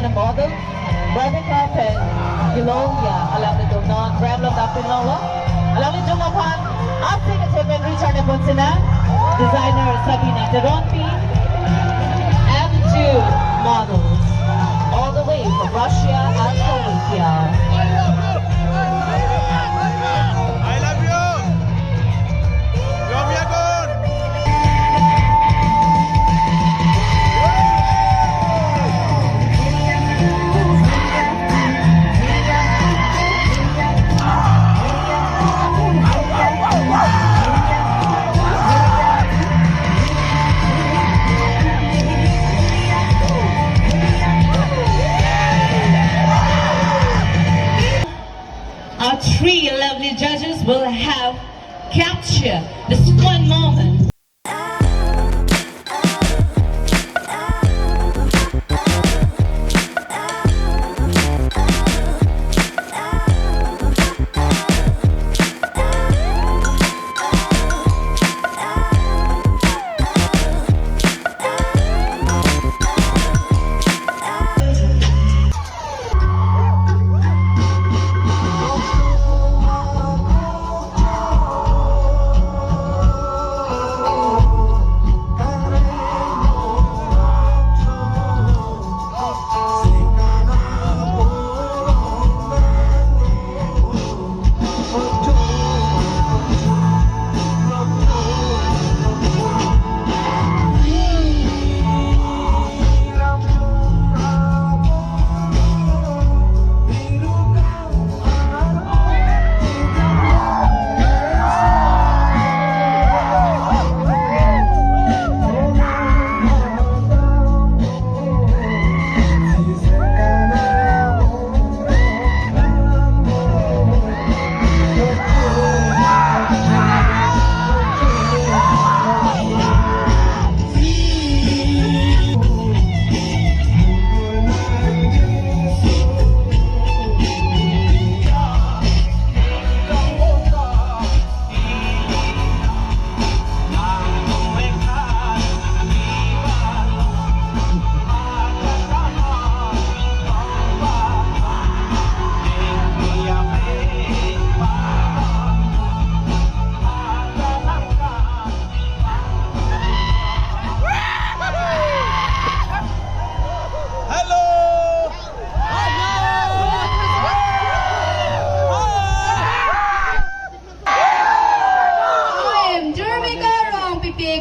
and a model. Brother Carpen, Gilonia, alam nito non Bremlo Tapinola. Alam nito mo pan, after the tip and return upon sina, designer Sabina Rongphar, and 2 models, all the way from Russia and Slovakia. I love you! Yomiagon! Our 3 lovely judges will have captured this one moment.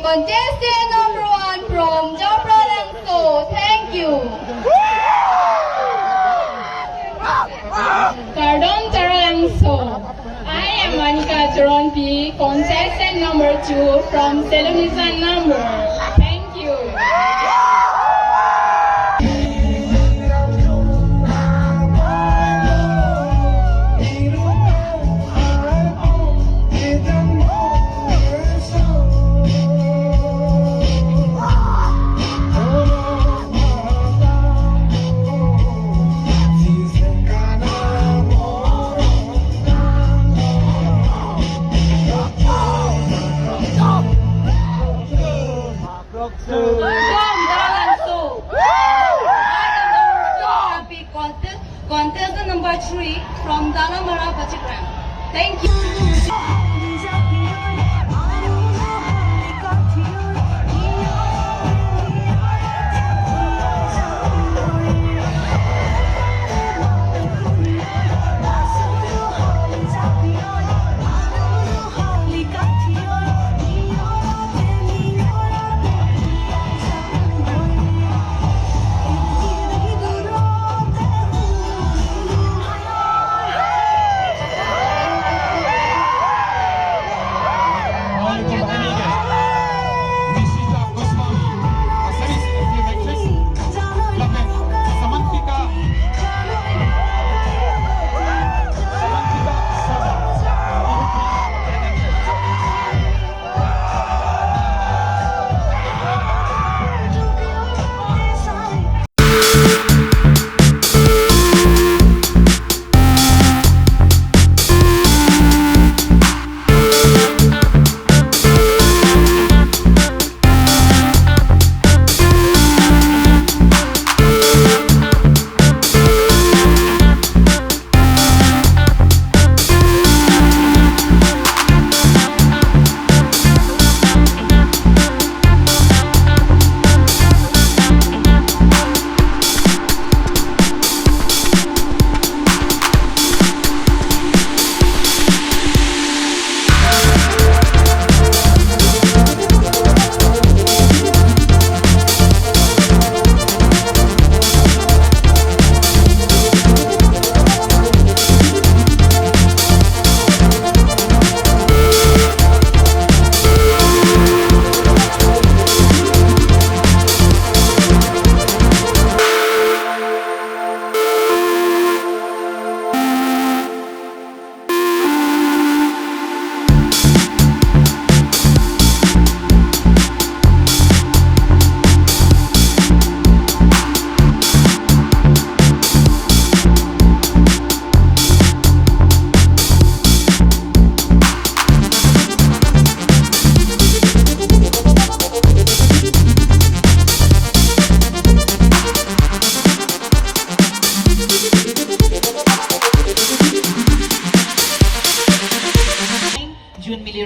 Contestant number 1 from Rongphar. Thank you. Pardon Tarangso. I am Monica Rongphar, contestant number 2 from television number. Thank you. Contestant number 3 from Dalamara Pachigram. Thank you.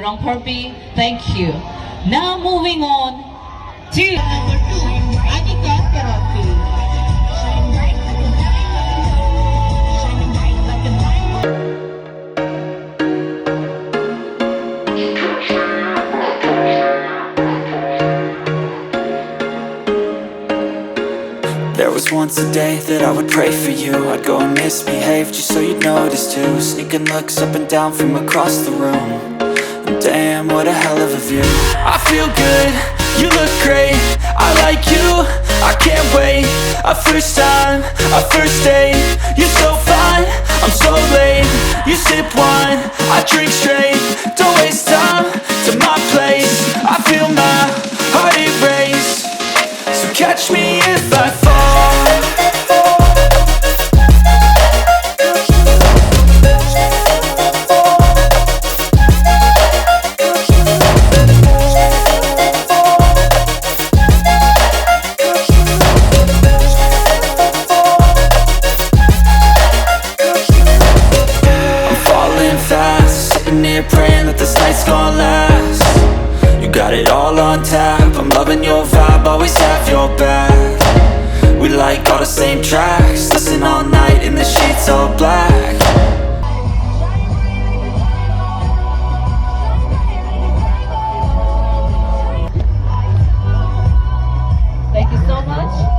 Rongphar. Thank you. Now moving on to number 2, Anika Therapy. There was once a day that I would pray for you. I'd go and misbehave just so you'd notice too. Sneaking looks up and down from across the room. And damn, what a hell of a view. I feel good, you look great, I like you, I can't wait. A first time, a first date, you're so fine, I'm so late. You sip wine, I drink straight. Don't waste time to my place. I feel my heart erase. So catch me if I fall. I'm falling fast, sitting here praying that this night's gonna last. You got it all on tap, I'm loving your vibe, always have your back. We like all the same tracks, listen all night in the sheets all black. Thank you so much.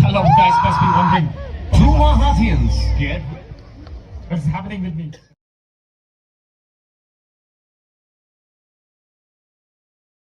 Hello, guys must be wondering, who are Hathians? What's happening with me?